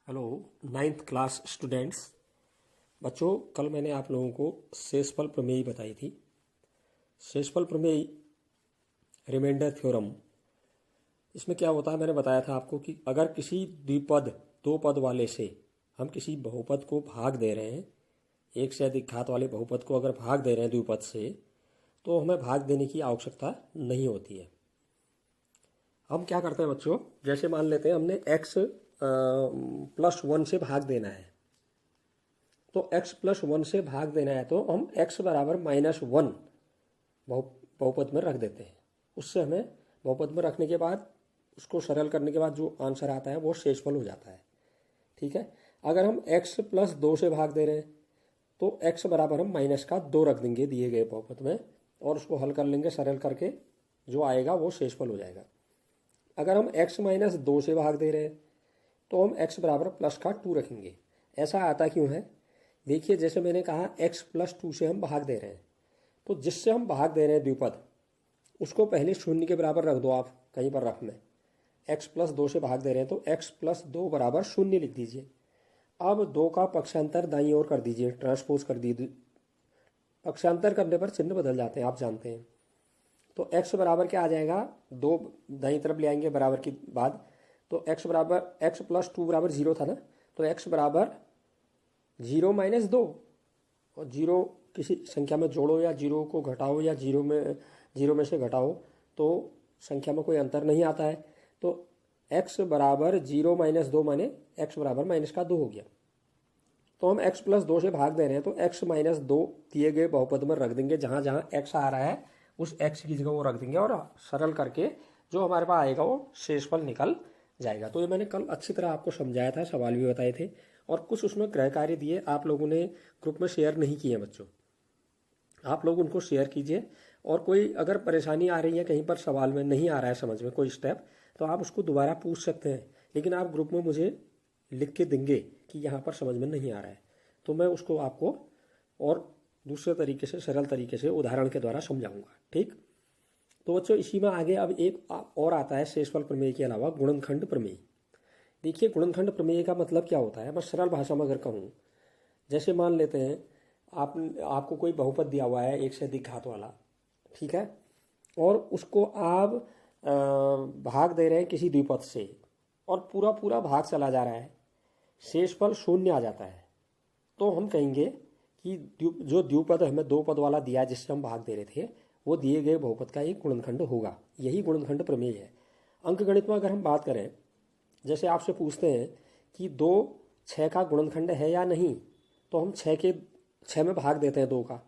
Hello ninth class students. बच्चों, कल मैंने आप लोगों को शेषफल प्रमेय बताई थी। शेषफल प्रमेय रिमाइंडर थ्योरम, इसमें क्या होता है मैंने बताया था आपको कि अगर किसी द्विपद दो पद वाले से हम किसी बहुपद को भाग दे रहे हैं, एक से अधिक घात वाले बहुपद को अगर भाग दे रहे हैं द्विपद से, तो हमें भाग देने की आवश्यकता नहीं होती है। हम क्या करते हैं बच्चों, जैसे मान लेते हैं हमने x +1 से भाग देना है, तो x +1 से भाग देना है तो हम x बराबर -1 बहुपद में रख देते हैं। उससे हमें बहुपद में रखने के बाद उसको सरल करने के बाद जो आंसर आता है वो शेषफल हो जाता है। ठीक है। अगर हम x +2 से भाग दे रहे हैं तो x बराबर हम -2 रख देंगे दिए गए बहुपद में, और उसको हल कर लेंगे, सरल करके जो आएगा वो शेषफल हो जाएगा। अगर हम x -2 से भाग दे रहे हैं तो हम x बराबर +2 रखेंगे। ऐसा आता क्यों है? देखिए, जैसे मैंने कहा x +2 से हम भाग दे रहे हैं, तो जिससे हम भाग दे रहे हैं द्विपद, उसको पहले शून्य के बराबर रख दो आप कहीं पर रफ में। x +2 से भाग दे रहे हैं तो x +2 बराबर 0 लिख दीजिए। अब 2 का पक्षांतर दाईं ओर कर दीजिए, ट्रांसपोज कर दीजिए। पक्षांतर करने पर चिन्ह बदल जाते हैं, आप जानते हैं। तो x बराबर क्या आ जाएगा, 2 दाईं तरफ ले आएंगे बराबर के बाद, तो x बराबर x +2 बराबर 0 था ना, तो x बराबर 0 - 2, और 0 किसी संख्या में जोड़ो या 0 को घटाओ या 0 में से घटाओ तो संख्या में कोई अंतर नहीं आता है। तो x बराबर 0 - 2 माने x बराबर -2 हो गया। तो हम x +2 से भाग दे रहे हैं तो x -2 दिए गए बहुपद में रख देंगे, जहाँ जहाँ x आ रहा है उस x की जगह वो रख देंगे, और सरल करके जो हमारे पास आएगा वो शेषफल निकल जाएगा। तो ये मैंने कल अच्छी तरह आपको समझाया था, सवाल भी बताए थे, और कुछ उसमें गृह कार्य दिए, आप लोगों ने ग्रुप में शेयर नहीं किए बच्चों। आप लोग उनको शेयर कीजिए, और कोई अगर परेशानी आ रही है कहीं पर सवाल में नहीं आ रहा है समझ में कोई स्टेप, तो आप उसको दोबारा पूछ सकते हैं, लेकिन आप ग्रुप में मुझे लिख के देंगे कि यहाँ पर समझ में नहीं आ रहा है, तो मैं उसको आपको और दूसरे तरीके से, सरल तरीके से उदाहरण के द्वारा समझाऊंगा। ठीक। तो बच्चों, इसी में आगे अब एक और आता है शेषफल प्रमेय के अलावा, गुणनखंड प्रमेय। देखिए, गुणनखंड प्रमेय का मतलब क्या होता है, मैं सरल भाषा में अगर कहूँ, जैसे मान लेते हैं आपको कोई बहुपद दिया हुआ है एक से अधिक घात वाला, ठीक है, और उसको आप भाग दे रहे हैं किसी द्विपद से, और पूरा पूरा भाग चला जा रहा है, शेषफल 0 आ जाता है, तो हम कहेंगे कि जो द्विपद हमें 2 पद वाला दिया जिससे हम भाग दे रहे थे, वो दिए गए बहुपद का एक गुणनखंड होगा। यही गुणनखंड प्रमेय है। अंकगणित में अगर हम बात करें, जैसे आपसे पूछते हैं कि 2 6 का गुणनखंड है या नहीं, तो हम 6 में भाग देते हैं 2 का।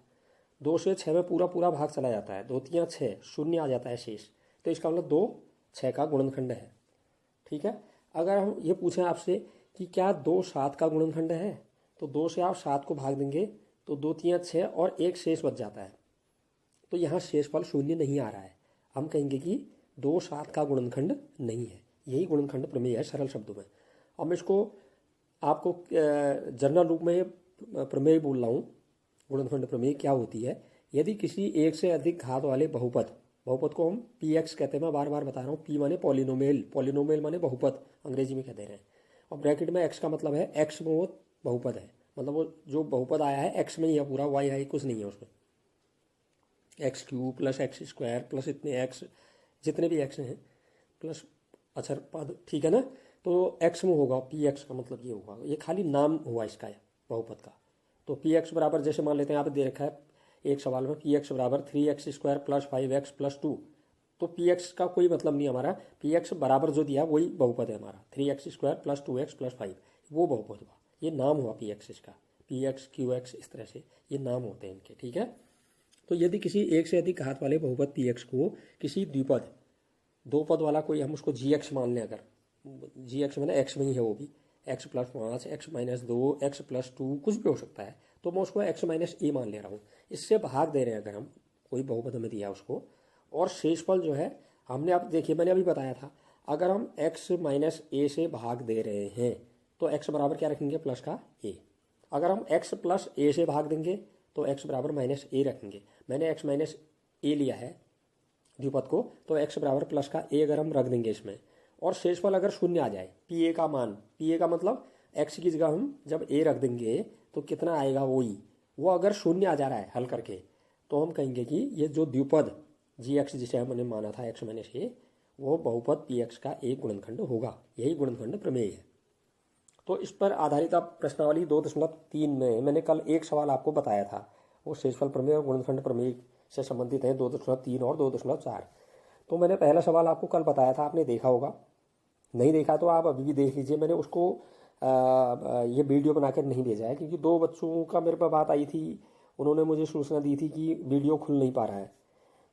2 से 6 में पूरा पूरा भाग चला जाता है, 2 3 6, 0 आ जाता है शेष, तो इसका मतलब 2 6 का गुणनखंड है। ठीक है। अगर हम ये पूछें आपसे कि क्या 2 7 का गुणनखंड है, तो 2 से आप 7 को भाग देंगे तो 2 3 6 और 1 शेष बच जाता है, तो यहाँ शेषफल 0 नहीं आ रहा है। हम कहेंगे कि 2 7 का गुणनखंड नहीं है। यही गुणनखंड प्रमेय है सरल शब्दों में। अब मैं इसको आपको जनरल रूप में प्रमेय बोल रहा हूँ। गुणनखंड प्रमेय क्या होती है, यदि किसी एक से अधिक घात वाले बहुपद को हम px कहते हैं, मैं बार बार बता रहा हूँ, p माने पॉलिनोमियल, पॉलिनोमियल माने बहुपद, अंग्रेजी में कह दे रहे हैं, और ब्रैकेट में x का मतलब है x में वो बहुपद है, मतलब वो जो बहुपद आया है x में ही है पूरा, y है कुछ नहीं है उसमें, x³ + x² प्लस इतने x, जितने भी x हैं प्लस अक्षर पद, ठीक है ना, तो x में होगा, px का मतलब ये होगा, ये खाली नाम हुआ इसका बहुपद का। तो px बराबर, जैसे मान लेते हैं आप दे रखा है एक सवाल में, px बराबर 3x² + 5x + 2, तो px का कोई मतलब नहीं हमारा, px बराबर जो दिया वही बहुपद है हमारा, 3x² + 2x + 5, वो बहुपद हुआ, ये नाम हुआ px इसका, px qx इस तरह से ये नाम होते हैं इनके। ठीक है। तो यदि किसी एक से अधिक घात वाले बहुपद px को किसी द्विपद 2 पद वाला कोई, हम उसको gx मान लें, अगर gx मैंने x में ही है, वो भी x + 5, x - 2, x + 2 कुछ भी हो सकता है, तो मैं उसको x - a मान ले रहा हूँ। इससे भाग दे रहे हैं अगर हम, कोई बहुपद हमें दिया उसको, और शेषफल जो है हमने, अब देखिए मैंने अभी बताया था, अगर हम x - a से भाग दे रहे हैं तो x बराबर क्या रखेंगे, प्लस का a। अगर हम x + a से भाग देंगे तो x बराबर -a रखेंगे। मैंने x - a लिया है द्विपद को, तो x बराबर प्लस का a अगर हम रख देंगे इसमें, और शेषफल अगर 0 आ जाए, pa का मान, pa का मतलब एक्स की जगह हम जब ए रख देंगे तो कितना आएगा वही, वो अगर शून्य आ जा रहा है हल करके तो हम कहेंगे कि ये जो द्विपद जी एक्स जिसे हमने माना था एक्स माइनस ए, वो बहुपद पी एक्स का एक गुणनखंड होगा। यही गुणनखंड प्रमेय है। तो इस पर आधारित आप प्रश्नावली 2.3 में मैंने कल एक सवाल आपको बताया था, वो शेषफल प्रमेय और गुणनखंड प्रमेय से संबंधित है 2.3 और 2.4। तो मैंने पहला सवाल आपको कल बताया था, आपने देखा होगा, नहीं देखा तो आप अभी भी देख लीजिए। मैंने उसको ये वीडियो बनाकर नहीं भेजा है क्योंकि 2 बच्चों का मेरे पास बात आई थी, उन्होंने मुझे सूचना दी थी कि वीडियो खुल नहीं पा रहा है।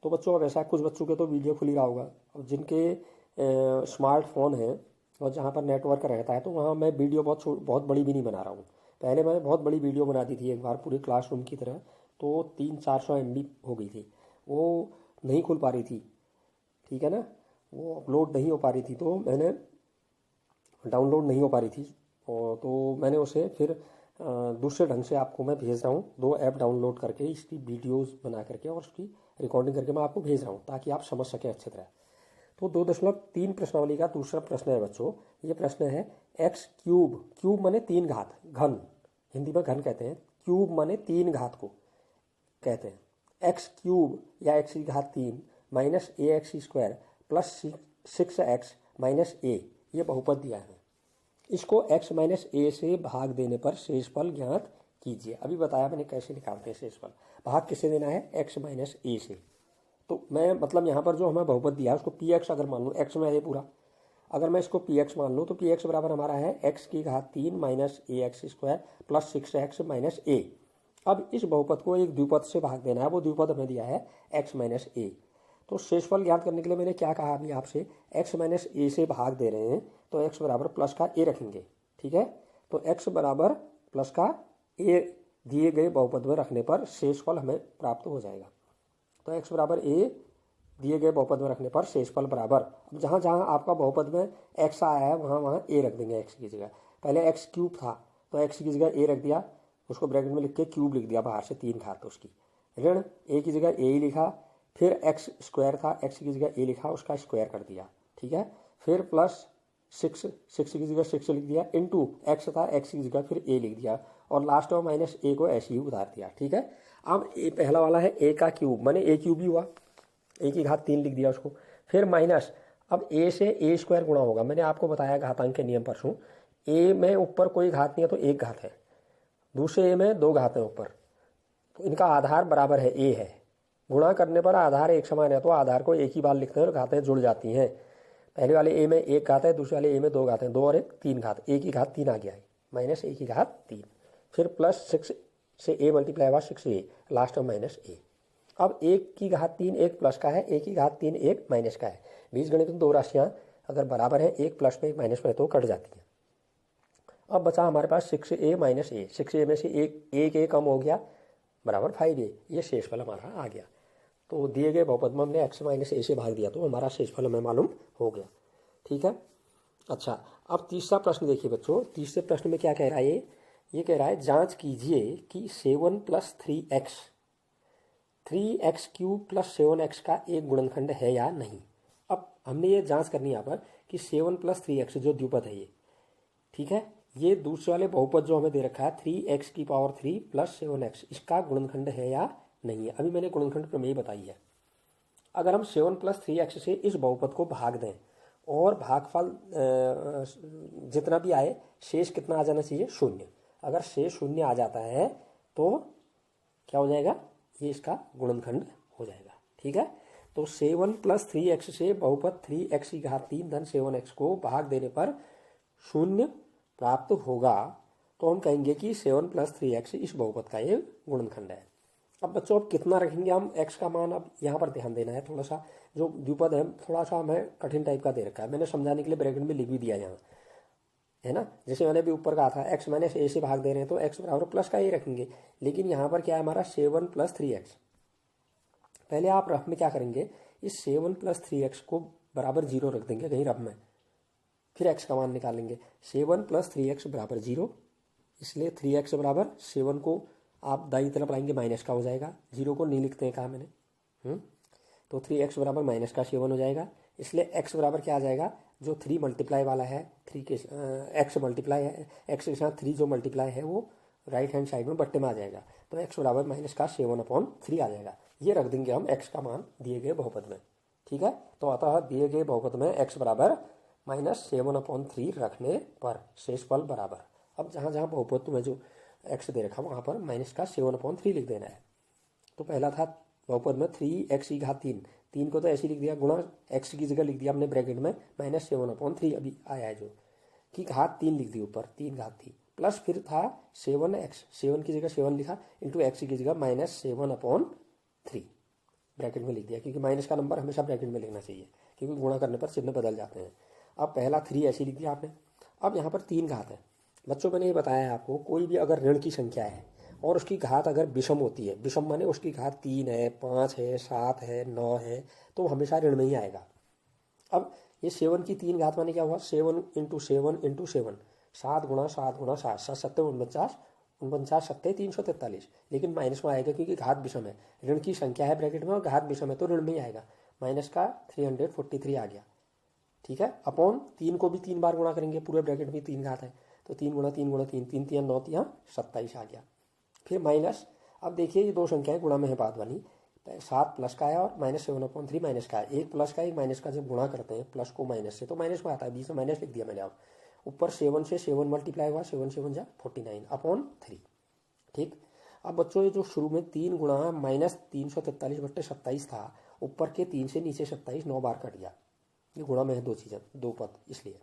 तो बच्चों अब ऐसा कुछ बच्चों के तो वीडियो खुल ही रहा होगा, और जिनके स्मार्टफोन है और जहाँ पर नेटवर्क रहता है तो वहाँ मैं वीडियो बहुत बड़ी भी नहीं बना रहा हूँ। पहले मैंने बहुत बड़ी वीडियो बना दी थी एक बार पूरे क्लासरूम की तरह, तो 300-400 MB हो गई थी, वो नहीं खुल पा रही थी, ठीक है ना, वो अपलोड नहीं हो पा रही थी, तो मैंने डाउनलोड नहीं हो पा रही थी, और तो मैंने उसे फिर दूसरे ढंग से आपको मैं भेज रहा हूँ। 2 ऐप डाउनलोड करके इसकी वीडियोस बना करके और उसकी रिकॉर्डिंग करके मैं आपको भेज रहा हूँ ताकि आप समझ सकें अच्छी तरह। तो 2.3 प्रश्नावली का दूसरा प्रश्न है बच्चों, ये प्रश्न है एक्स क्यूब, क्यूब माने 3 घात, घन, हिंदी में घन कहते हैं, क्यूब माने 3 घात को कहते हैं। एक्स क्यूब या एक्स की घात 3 minus A X square plus 6x minus A, ये बहुपद दिया है। इसको x माइनस ए से भाग देने पर शेषफल ज्ञात कीजिए। अभी बताया मैंने कैसे निकालते हैं शेषफल। भाग किससे देना है? x माइनस ए से। तो मैं मतलब यहाँ पर जो हमें बहुपद दिया है उसको पी एक्स अगर मान लूँ, एक्स में है पूरा, अगर मैं इसको पी एक्स मान लूँ तो पी एक्स बराबर हमारा है एक्स की घात 3 minus A X square plus 6x minus A. अब इस बहुपद को एक द्विपद से भाग देना है, वो द्विपद हमें दिया है x माइनस ए। तो शेषफल ज्ञात करने के लिए मैंने क्या कहा अभी आपसे, x माइनस ए से भाग दे रहे हैं तो x बराबर प्लस का a रखेंगे, ठीक है। तो x बराबर प्लस का a दिए गए बहुपद में रखने पर शेषफल हमें प्राप्त हो जाएगा। तो x बराबर a दिए गए बहुपद में रखने पर शेषफल बराबर, अब जहाँ जहाँ आपका बहुपद में x आया है वहाँ वहाँ a रख देंगे x की जगह। पहले x क्यूब था तो x की जगह a रख दिया, उसको ब्रैकेट में लिख के क्यूब लिख दिया, बाहर से 3 घात उसकी, ऋण a की जगह a ही लिखा, फिर x स्क्वायर था, x की जगह a लिखा, उसका स्क्वायर कर दिया, ठीक है। फिर प्लस 6 की जगह 6 लिख दिया, इंटू x था, x की जगह फिर a लिख दिया, और लास्ट में माइनस a को ऐसे ही उतार दिया, ठीक है। अब ए पहला वाला है a का क्यूब, माने a क्यूब ही हुआ, a की घात 3 लिख दिया उसको, फिर माइनस, अब a से a स्क्वायर गुणा होगा। मैंने आपको बताया घातांक के नियम परसों, a में ऊपर कोई घात नहीं है तो 1 घात है, दूसरे a में 2 घात है ऊपर, तो इनका आधार बराबर है a है। गुणा करने पर आधार एक समान है तो आधार को एक ही बार लिखते हैं और घातें जुड़ जाती हैं। पहले वाले a में 1 घात है, दूसरे वाले a में 2 घात है, 2 और 1 3 घात, a की घात 3 आ गया है, माइनस a की घात 3, फिर प्लस 6 से a मल्टीप्लाई हुआ 6a, लास्ट में माइनस a। अब 1 की घात 3 1 प्लस का है, 1 की घात 3 1 माइनस का है। बीजगणित में 2 राशियाँ अगर बराबर है, एक प्लस में एक माइनस में तो कट जाती हैं। अब बचा हमारे पास 6a माइनस a, 6a में से एक a कम हो गया, बराबर 5a, ये शेषफल हमारा आ गया। तो दिए गए बहुपद में हमने x माइनस ए से भाग दिया तो हमारा शेषफल हमें मालूम हो गया, ठीक है। अच्छा, अब तीसरा प्रश्न देखिए बच्चों, तीसरे प्रश्न में क्या कह रहा है, ये कह रहा है जांच कीजिए कि 7 plus 3x cube plus 7x का एक गुणनखंड है या नहीं। अब हमने ये जांच करनी है यहाँ पर कि 7 प्लस 3x जो द्विपद है ये, ठीक है, ये दूसरे वाले बहुपद जो हमें दे रखा है 3x की पावर 3 प्लस 7x, इसका गुणनखंड है या नहीं है। अभी मैंने गुणनखंड प्रमेय बताई है। अगर हम 7 प्लस 3x से इस बहुपद को भाग दें और भागफल जितना भी आए, शेष कितना आ जाना चाहिए? 0। अगर शेष 0 आ जाता है तो क्या हो जाएगा? ये इसका गुणनखंड हो जाएगा, ठीक है। तो 7 प्लस 3x से बहुपद 3x की घात 3 धन 7x को भाग देने पर 0 प्राप्त होगा, तो हम कहेंगे कि 7 प्लस 3x इस बहुपद का ये गुणनखंड है। अब बच्चों अब कितना रखेंगे हम x का मान, अब यहाँ पर ध्यान देना है थोड़ा सा, जो द्विपद है थोड़ा सा हमें कठिन टाइप का दे रखा है, मैंने समझाने के लिए ब्रैकेट में लिख भी दिया यहाँ, है ना। जैसे मैंने भी ऊपर कहा था x माइनस ए से भाग दे रहे हैं तो x बराबर प्लस का ए रखेंगे, लेकिन यहाँ पर क्या है हमारा 7 प्लस 3x। पहले आप रफ में क्या करेंगे, इस 7 प्लस 3x को बराबर 0 रख देंगे कहीं रफ में, फिर x का मान निकालेंगे। 7 प्लस 3x बराबर 0, इसलिए 3x बराबर 7 को आप दाईं तरफ लाएंगे माइनस का हो जाएगा, 0 को नहीं लिखते हैं कहा मैंने, तो 3x बराबर माइनस का 7 हो जाएगा, इसलिए x बराबर क्या आ जाएगा? जो 3 मल्टीप्लाई वाला है, 3 के एक्स मल्टीप्लाई है, एक्स के साथ 3 जो मल्टीप्लाई है वो राइट हैंड साइड में बट्टे में आ जाएगा, तो एक्स बराबर माइनस का 7/3 आ जाएगा। ये रख देंगे हम एक्स का मान दिए गए बहुपद में, ठीक है। तो अतः दिए गए बहुपद में एक्स बराबर -7/3 रखने पर शेषफल बराबर, अब जहाँ जहाँ बहुपद में जो एक्स दे रखा वहाँ पर माइनस का 7/3 लिख देना है। तो पहला था बहुपद में 3x की घात 3 को तो ऐसे लिख दिया, गुणा x की जगह लिख दिया हमने ब्रैकेट में -7/3 अभी आया है जो, की घात 3 लिख दी ऊपर, 3 घात थी, प्लस फिर था 7x, 7 की जगह 7 लिखा, इंटू x की जगह -7/3 ब्रैकेट में लिख दिया, क्योंकि माइनस का नंबर हमेशा ब्रैकेट में लिखना चाहिए, क्योंकि गुणा करने पर चिन्ह बदल जाते हैं। अब पहला 3 ऐसे लिख दिया आपने। अब यहाँ पर 3 घात है बच्चों, मैंने ये बताया है आपको, कोई भी अगर ऋण की संख्या है और उसकी घात अगर विषम होती है, विषम माने उसकी घात 3 है, 5 है, 7 है, 9 है, तो हमेशा ऋण में ही आएगा। अब ये 7 की 3 घात माने क्या हुआ, 7 × 7 × 7, 7 × 7 × 7, 7 7 49, 49 7 343, लेकिन माइनस में आएगा क्योंकि घात विषम है, ऋण की संख्या है ब्रैकेट में और घात विषम है तो ऋण में ही आएगा, माइनस का 343 आ गया, ठीक है। अपॉन 3 को भी 3 बार गुणा करेंगे, पूरे ब्रैकेट में 3 घात है, तो 3 × 3 × 3, 3 3 9 3 27 आ गया। फिर माइनस, अब देखिए ये दो संख्याएं गुणा में है बाद वाली, 7 प्लस का है और -7/3 माइनस का है, एक प्लस का एक माइनस का जब गुणा करते हैं प्लस को माइनस से तो माइनस में आता है, बीच में माइनस लिख दिया मैंने। अब ऊपर 7 से 7 मल्टीप्लाई हुआ, 7 7 जा 49/3, ठीक। अब बच्चों ये जो शुरू में 3 गुणा -343/27 था, ऊपर के 3 से नीचे 27 9 बार कट गया, ये गुणा में है दो चीज़ें, दो पद इसलिए,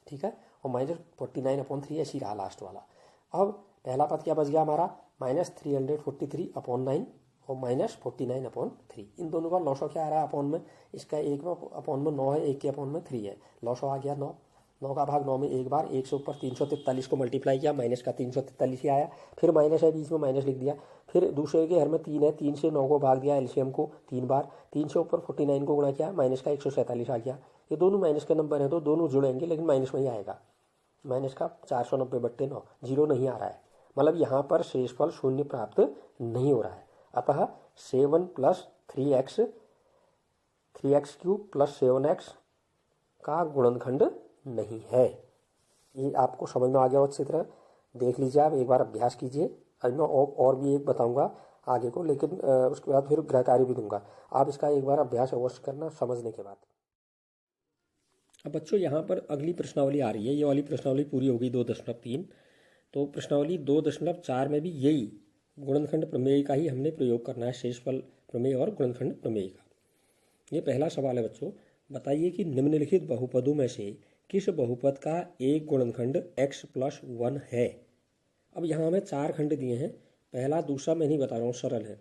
ठीक है। और -49/3 ऐसी रहा लास्ट वाला। अब पहला पद क्या बच गया हमारा, -343/9 और -49/3, इन दोनों का लॉसो क्या आ रहा है अपॉन में, इसका एक में अपॉन में 9 है, एक के अपॉन में 3 है, लॉसो आ गया 9, 9 का भाग 9 में एक बार, एक से ऊपर 343 को मल्टीप्लाई किया, माइनस का 343 ही आया, फिर माइनस है बीच में माइनस लिख दिया, फिर दूसरे के हर में 3 है, 3 से 9 को भाग दिया एलसीएम को 3 बार, 3 से ऊपर 49 को गुणा किया, माइनस का 147 आ गया। ये दोनों माइनस के नंबर हैं तो दोनों जुड़ेंगे लेकिन माइनस में ही आएगा, माइनस का 490/9, जीरो नहीं आ रहा है, मतलब यहाँ पर शेषफल शून्य प्राप्त नहीं हो रहा है। अतः 7 + 3x 3x³ + 7x का गुणनखंड नहीं है। ये आपको समझ में आ गया अच्छी तरह, देख लीजिए आप एक बार अभ्यास कीजिए। आज मैं और भी एक बताऊंगा आगे को, लेकिन उसके बाद फिर गृह कार्य भी दूंगा, आप इसका एक बार अभ्यास अवश्य करना समझने के बाद। अब बच्चों यहाँ पर अगली प्रश्नावली आ रही है, ये वाली प्रश्नावली पूरी हो गई 2.3, तो प्रश्नावली 2.4 में भी यही गुणनखंड प्रमेय का ही हमने प्रयोग करना है, शेषफल प्रमेय और गुणनखंड प्रमेय का। ये पहला सवाल है बच्चों, बताइए कि निम्नलिखित बहुपदों में से किस बहुपद का एक गुणनखंड x + 1 है। अब यहाँ हमें 4 खंड दिए हैं, पहला दूसरा मैं नहीं बता रहा हूँ, सरल है,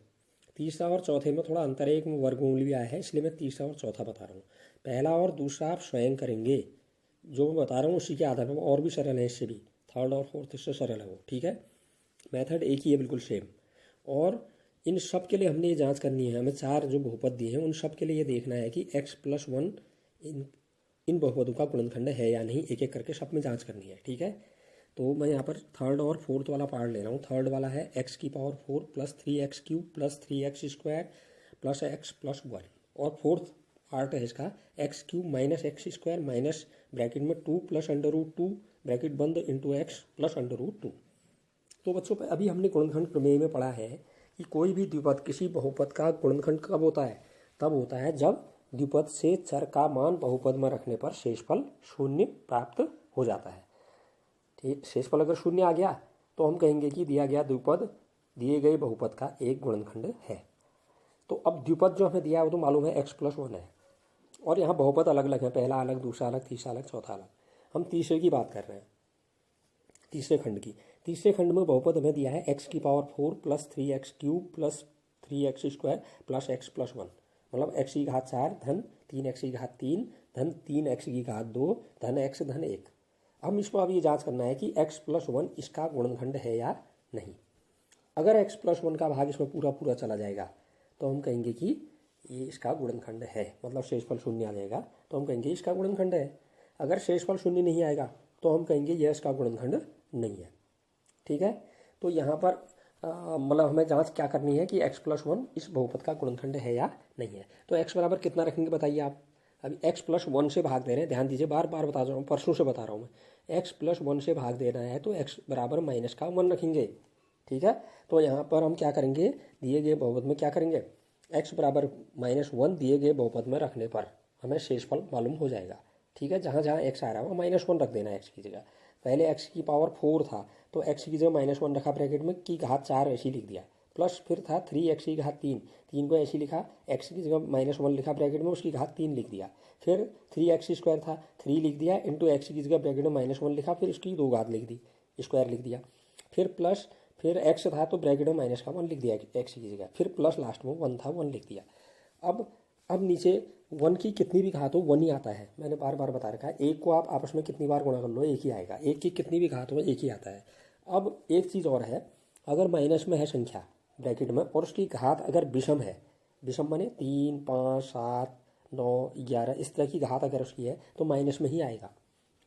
तीसरा और चौथे में थोड़ा अंतर है, एक में वर्गमूल भी आया है इसलिए मैं तीसरा और चौथा बता रहा हूँ। पहला और दूसरा आप स्वयं करेंगे, जो मैं बता रहा हूँ उसी के आधार पर, और भी सरल है इससे भी, थर्ड और फोर्थ इससे सरल है वो, ठीक है। मेथड एक ही है बिल्कुल सेम, और इन सब के लिए हमने ये जांच करनी है, हमें 4 जो बहुपद दिए हैं उन सब के लिए ये देखना है कि x + 1 इन बहुपदों का गुणनखंड है या नहीं, एक एक करके सब में जांच करनी है, ठीक है। तो मैं यहाँ पर थर्ड और फोर्थ वाला पार्ट ले रहा हूँ। थर्ड वाला है x⁴ + 3x³ + 3x² + x + 1, और फोर्थ पार्ट है इसका x³ - x² माइनस ब्रैकेट में 2 + √2 ब्रैकेट बंद इंटू x + √2। तो बच्चों अभी हमने गुणनखंड प्रमेय में पढ़ा है कि कोई भी द्विपद किसी बहुपद का गुणनखंड कब होता है, तब होता है जब द्विपद से चर का मान बहुपद में रखने पर शेषफल शून्य प्राप्त हो जाता है। ठीक, शेषफल अगर शून्य आ गया तो हम कहेंगे कि दिया गया द्विपद दिए गए बहुपद का एक गुणनखंड है। तो अब द्विपद जो हमें दिया है वो तो मालूम है x + 1 है, और यहाँ बहुपद अलग अलग है, पहला अलग, दूसरा अलग, तीसरा अलग, चौथा अलग। हम तीसरे की बात कर रहे हैं, तीसरे खंड की। तीसरे खंड में बहुपद हमें दिया है x⁴ + 3x³ + 3x² + x + 1, मतलब x की घात 4 धन 3x की घात 3 धन 3x की घात 2 धन x धन 1। हम इसको अब ये जांच करना है कि x + 1 इसका गुणनखंड है या नहीं। अगर x + 1 का भाग इसमें पूरा पूरा चला जाएगा तो हम कहेंगे कि ये इसका गुणनखंड है, मतलब शेषफल शून्य आ जाएगा तो हम कहेंगे इसका गुणनखंड है। अगर शेषफल शून्य नहीं आएगा तो हम कहेंगे यह इसका गुणनखंड नहीं है, ठीक है। तो यहाँ पर मतलब हमें जांच क्या करनी है कि x + 1 इस बहुपद का गुणनखंड है या नहीं है। तो x बराबर कितना रखेंगे बताइए आप, अभी एक्स प्लस वन से भाग दे रहे हैं, ध्यान दीजिए, बार बार बता रहा हूँ, परसों से बता रहा हूँ मैं। एक्स प्लस वन से भाग देना है तो एक्स बराबर माइनस का वन रखेंगे, ठीक है। तो यहाँ पर हम क्या करेंगे, दिए गए बहुपद में क्या करेंगे, एक्स बराबर माइनस वन दिए गए बहुपद में रखने पर हमें शेषफल मालूम हो जाएगा, ठीक है। जहाँ जहाँ एक्स आ रहा है वहाँ माइनस वन रख देना है एक्स की जगह। पहले एक्स की पावर 4 था तो एक्स की जगह माइनस वन रखा ब्रैकेट में, की घात 4 ऐसी लिख दिया, प्लस फिर था 3x की घात 3, 3 को ऐसी लिखा, एक्स की जगह माइनस वन लिखा ब्रैकेट में, उसकी घात 3 लिख दिया। फिर 3x स्क्वायर था, 3 लिख दिया, इंटू एक्स की जगह ब्रैकेट में माइनस वन लिखा, फिर उसकी 2 घात लिख दी, स्क्वायर लिख दिया। फिर प्लस, फिर एक्स था तो ब्रैकेट में माइनस का वन लिख दिया एक्स की जगह, फिर प्लस लास्ट में वन था, वन लिख दिया। अब नीचे वन की कितनी भी घात हो वन ही आता है, मैंने बार बार बता रखा है। एक को आप आपस में कितनी बार गुणा कर लो एक ही आएगा, एक की कितनी भी घात हो एक ही आता है। अब एक चीज़ और है, अगर माइनस में है संख्या ब्रैकेट में और उसकी घात अगर विषम है, विषम माने 3, 5, 7, 9, 11 इस तरह की घात अगर उसकी है तो माइनस में ही आएगा।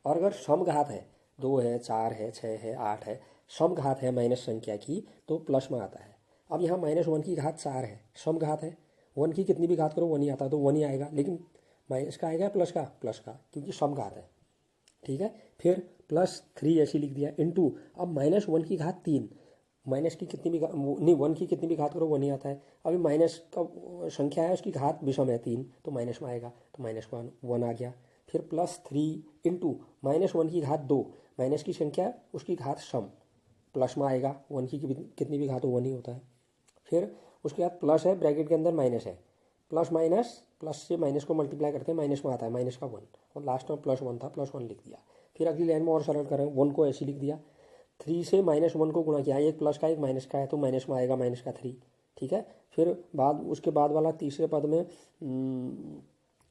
और अगर सम घात है, 2 है, 4 है, 6 है, 8 है, सम घात है माइनस संख्या की तो प्लस में आता है। अब यहाँ माइनस वन की घात 4 है, सम घात है, वन की कितनी भी घात करो वन ही आता है तो वन ही आएगा, लेकिन माइनस का आएगा प्लस का क्योंकि सम घात है, ठीक है। फिर प्लस 3 ऐसी लिख दिया इंटू, अब माइनस वन की घात 3, माइनस की कितनी भी नहीं वन की कितनी भी घात करो वन ही आता है। अभी माइनस का संख्या है उसकी घात विषम है 3 तो माइनस में आएगा, तो माइनस का वन आ गया। फिर प्लस 3 इंटू माइनस वन की घात 2, माइनस की संख्या उसकी घात सम, प्लस में आएगा, वन की कितनी भी घात हो वन ही होता है। फिर उसके बाद प्लस है, ब्रैकेट के अंदर माइनस है, प्लस माइनस, प्लस से माइनस को मल्टीप्लाई करते हैं माइनस में आता है माइनस का वन, और लास्ट में प्लस वन था प्लस वन लिख दिया। फिर अगली लाइन में और सरल करें, वन को ऐसे लिख दिया, 3 से माइनस वन को गुणा किया, एक प्लस का एक माइनस का है तो माइनस में आएगा माइनस का 3, ठीक है। फिर उसके बाद वाला तीसरे पद में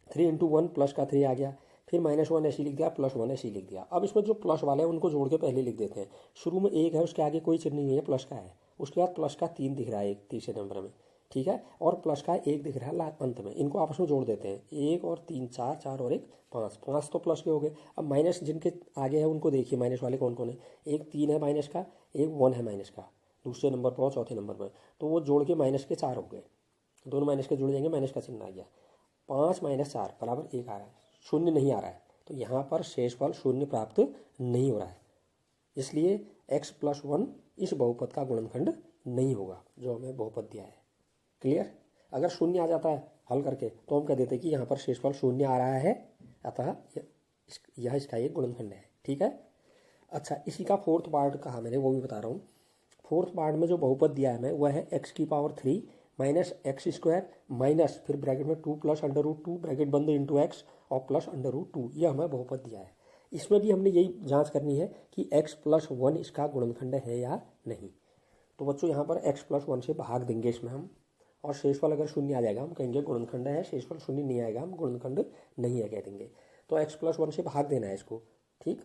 3 इंटू वन प्लस का 3 आ गया, फिर माइनस वन ऐसी लिख दिया, प्लस वन ऐसी लिख दिया। अब इसमें जो प्लस वाले हैं उनको जोड़ के पहले लिख देते हैं। शुरू में एक है उसके आगे कोई चिन्ह नहीं है, प्लस का है, उसके बाद प्लस का 3 दिख रहा है एक तीसरे नंबर में, ठीक है, और प्लस का 1 दिख रहा है अंत में। इनको आपस में जोड़ देते हैं, 1 और 3 4, 4 और 1 5, 5 तो प्लस के हो गए। अब माइनस जिनके आगे है उनको देखिए, माइनस वाले कौन कौन है, एक 3 है माइनस का, एक 1 है माइनस का, दूसरे नंबर पर और चौथे नंबर पर, तो वो जोड़ के माइनस के 4 हो गए, दोनों माइनस के जुड़ जाएंगे, माइनस का चिन्ह आ गया। 5 - 4 बराबर 1 आ रहा है, शून्य नहीं आ रहा है, तो यहाँ पर शेषफल शून्य प्राप्त नहीं हो रहा है, इसलिए x + 1 इस बहुपद का गुणनखंड नहीं होगा जो हमें बहुपद दिया है। क्लियर? अगर शून्य आ जाता है हल करके तो हम कह देते कि यहाँ पर शेषफल शून्य आ रहा है, अतः यह इसका एक गुणनखंड है, ठीक है। अच्छा, इसी का फोर्थ पार्ट कहा मैंने, वो भी बता रहा हूँ। फोर्थ पार्ट में जो बहुपद दिया है मैं, वह है x³ माइनस x² माइनस फिर ब्रैकेट में 2 + √2 ब्रैकेट बंद इंटू एक्स और प्लस √2, ये हमें बहुपद दिया है। इसमें भी हमने यही जांच करनी है कि x + 1 इसका गुणनखंड है या नहीं। तो बच्चों यहाँ पर x + 1 से भाग देंगे इसमें हम, और शेषफल अगर शून्य आ जाएगा हम कहेंगे गुणनखंड है, शेषफल शून्य नहीं आएगा हम गुणनखंड नहीं है कह देंगे। तो x + 1 से भाग देना है इसको, ठीक,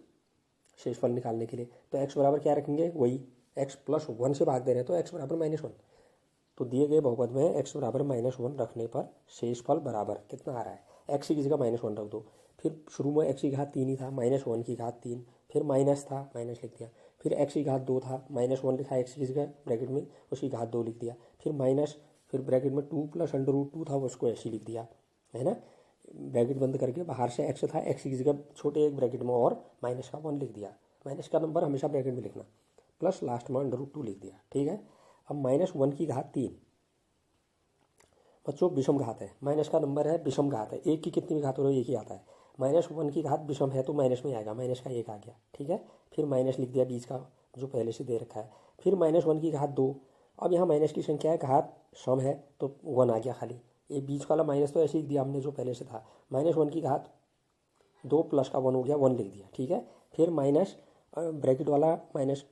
शेषफल निकालने के लिए। तो x बराबर क्या रखेंगे, वही x + 1 से भाग दे रहे हैं तो x बराबर -1। तो दिए गए बहुपद में x बराबर -1 रखने पर शेषफल बराबर कितना आ रहा है, x की जगह -1 रख दो। फिर शुरू में x की घात 3 ही था, -1 की घात 3, फिर माइनस था माइनस लिख दिया, फिर x की घात 2 था, -1 लिखा x की जगह ब्रैकेट में, उसकी घात 2 लिख दिया, फिर माइनस, फिर ब्रैकेट में 2 + √2 था उसको ऐसे लिख दिया, है ना, ब्रैकेट बंद करके बाहर से x था, x की जगह छोटे एक ब्रैकेट में और माइनस का 1 लिख दिया, माइनस का नंबर हमेशा ब्रैकेट में लिखना, प्लस लास्ट में √2 लिख दिया, ठीक है। अब -1 की घात 3 बच्चों विषम घात है, माइनस का नंबर है विषम घात है, एक की कितनी भी घात हो रही है एक ही आता है, -1 की घात विषम है तो माइनस में आएगा, माइनस का 1 आ गया, ठीक है। फिर माइनस लिख दिया बीच का जो पहले से दे रखा है, फिर -1 की घात 2, अब यहाँ माइनस की संख्या है, घात सम है तो 1 आ गया खाली, ये बीच वाला माइनस तो ऐसे ही दिया हमने जो पहले से था, -1 की घात 2 प्लस का 1 हो गया, 1 लिख दिया, ठीक है। फिर माइनस ब्रैकेट वाला माइनस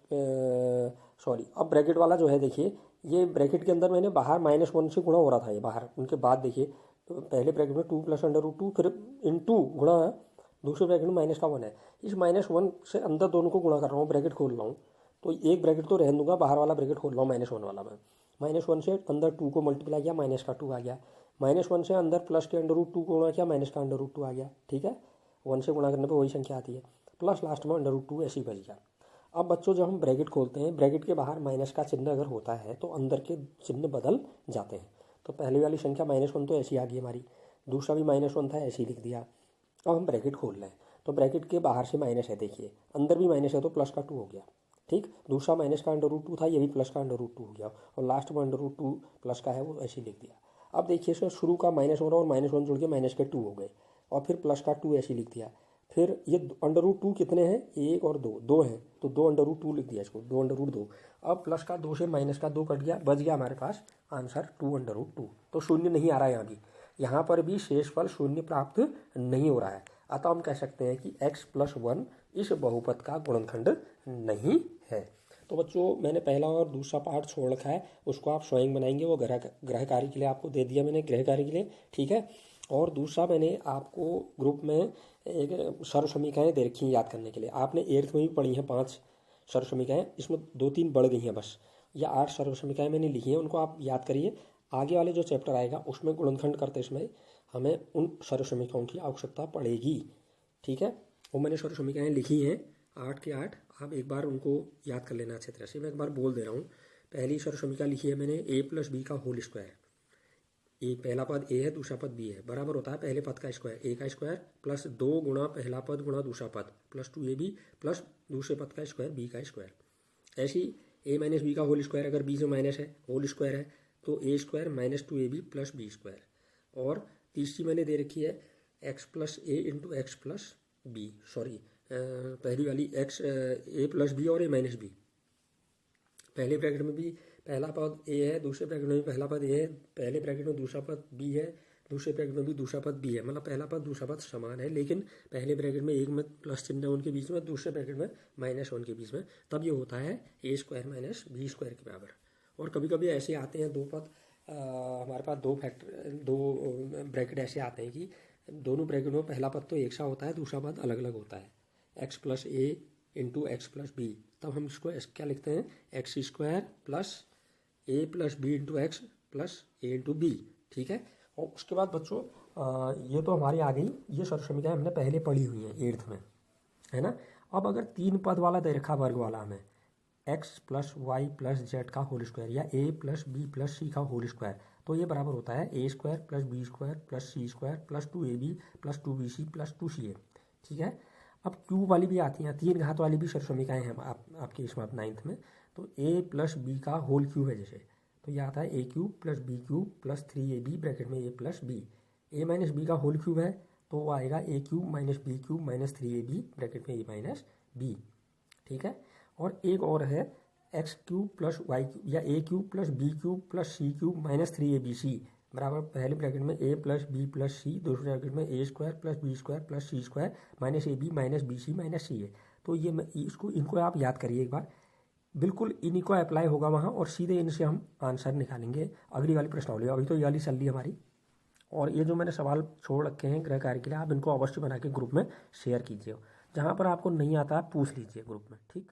अब ब्रैकेट वाला जो है देखिए, ये ब्रैकेट के अंदर मैंने बाहर -1 से गुणा हो रहा था, ये बाहर, उनके बाद देखिए तो पहले ब्रैकेट में 2 + √2 फिर इंटू गुणा, दूसरे ब्रैकेट में माइनस का 1 है, इस -1 से अंदर दोनों को गुणा कर रहा हूँ, ब्रैकेट खोल रहा हूँ, तो एक ब्रैकेट तो रहने दूंगा, बाहर वाला ब्रैकेट खोल रहा हूँ -1 वाला मैं, -1 से अंदर 2 को मल्टीप्लाई किया, माइनस का 2 आ गया, -1 से अंदर प्लस के √2 को गुणा किया, माइनस का √2 आ गया, ठीक है। 1 से गुणा करने पर वही संख्या आती है, प्लस लास्ट में √2 ऐसे ही बच गया। अब बच्चों जब हम ब्रैकेट खोलते हैं, ब्रैकेट के बाहर माइनस का चिन्ह अगर होता है तो अंदर के चिन्ह बदल जाते हैं। तो पहले वाली संख्या -1 तो ऐसी आ गई हमारी, दूसरा भी -1 था, ऐसे ही लिख दिया। अब हम ब्रैकेट खोल रहे हैं, तो ब्रैकेट के बाहर से माइनस है, देखिए अंदर भी माइनस है तो प्लस का 2 हो गया। ठीक, दूसरा माइनस का √2 था, ये भी प्लस का √2 हो गया, और लास्ट में √2 प्लस का है वो ऐसे ही लिख दिया। अब देखिए इसमें शुरू का -1 और -1 जुड़ के माइनस के 2 हो गए, और फिर प्लस का 2 ऐसे ही लिख दिया। फिर ये √2 कितने हैं, 1 और 2, 2 हैं तो 2 √2 लिख दिया इसको, 2 √2। अब प्लस का 2 से माइनस का 2 कट गया, बच गया हमारे पास आंसर 2 √2। तो शून्य नहीं आ रहा है यहाँ पर भी शेषफल शून्य प्राप्त नहीं हो रहा है। अतः हम कह सकते हैं कि x+1 इस बहुपद का गुणनखंड नहीं है। तो बच्चों मैंने पहला और दूसरा पार्ट छोड़ रखा है, उसको आप स्वयं बनाएंगे, वो गृह कार्य के लिए आपको दे दिया मैंने, गृह कार्य के लिए, ठीक है। और दूसरा मैंने आपको ग्रुप में एक सर्व समीकरणाएँ दे रखी हैं याद करने के लिए, आपने 8th में भी पढ़ी हैं 5 सर्व समीकरणाएँ, इसमें 2-3 बढ़ गई हैं बस। या 8 सर्व समीकरणाएँ मैंने लिखी हैं, उनको आप याद करिए। आगे वाले जो चैप्टर आएगा उसमें गुणनखंड करते समय हमें उन सर्व समीकरणों की आवश्यकता पड़ेगी, ठीक है। वो मैंने सर्व समीकरणाएँ लिखी हैं 8 के 8, आप एक बार उनको याद कर लेना अच्छी तरह से। मैं एक बार बोल दे रहा हूँ। पहली सर्व समीकरण लिखी है मैंने a+b का होल स्क्वायर। ए पहला पद a है, दूसरा पद b है, बराबर होता है पहले पद का स्क्वायर, a का स्क्वायर प्लस 2 गुणा पहला पद गुणा दूसरा पद प्लस 2ab प्लस दूसरे पद का स्क्वायर b का स्क्वायर। ऐसी a-b का होल स्क्वायर, अगर b से माइनस है होल स्क्वायर है तो a² - 2ab प्लस b²। और तीसरी मैंने दे रखी है x+a × x+b, सॉरी पहली वाली a+b और a-b। पहले ब्रैकेट में भी पहला पद a है, दूसरे ब्रैकेट में भी पहला पद a है, पहले ब्रैकेट में दूसरा पद b है, दूसरे ब्रैकेट में भी दूसरा पद b है, मतलब पहला पद दूसरा पद समान है, लेकिन पहले ब्रैकेट में एक में प्लस चिन्ह है उनके बीच में, दूसरे ब्रैकेट में -1 के बीच में, तब ये होता है a² - b² के बराबर। और कभी कभी ऐसे आते हैं दो पद, हमारे पास दो ब्रैकेट ऐसे आते हैं कि दोनों ब्रैकेट में पहला पद तो एक सा होता है, दूसरा पद अलग अलग होता है, x+a × x+b, तब हम इसको क्या लिखते हैं, x² + a+b × x + a × b, ठीक है। और उसके बाद बच्चों ये तो हमारी आ गई, ये सर्व समीकरण हमने पहले पढ़ी हुई है 8th में, है ना। अब अगर 3 पद वाला दे रखा वर्ग वाला हमें x + y + z का होल स्क्वायर या a + b + c का होल स्क्वायर, तो ये बराबर होता है a² + b² + c² + 2ab + 2bc + 2ca, ठीक है। अब क्यूब वाली भी आती हैं, 3 घात वाली भी सर्व समीकरणाएँ हैं आपके इसमें 9th में। तो a + b का होल क्यूब है जैसे, तो यह आता है a³ + b³ + 3ab ब्रैकेट में a + b। a - b का होल क्यूब है तो वो आएगा a³ - b³ - 3ab ब्रैकेट में a - b, ठीक है। और एक और है x³ + y³ या a³ + b³ + c³ - 3abc बराबर पहले ब्रैकेट में a + b + c, दूसरे ब्रैकेट में a² + b² + c² - ab - bc - ca। तो ये इनको आप याद करिए एक बार, बिल्कुल इन्हीं को अप्लाई होगा वहाँ, और सीधे इनसे हम आंसर निकालेंगे अगली वाली प्रश्नावली। अभी तो ये वाली चल रही है हमारी, और ये जो मैंने सवाल छोड़ रखे हैं गृह कार्य के लिए, आप इनको अवश्य बना के ग्रुप में शेयर कीजिए, जहाँ पर आपको नहीं आता पूछ लीजिए ग्रुप में, ठीक।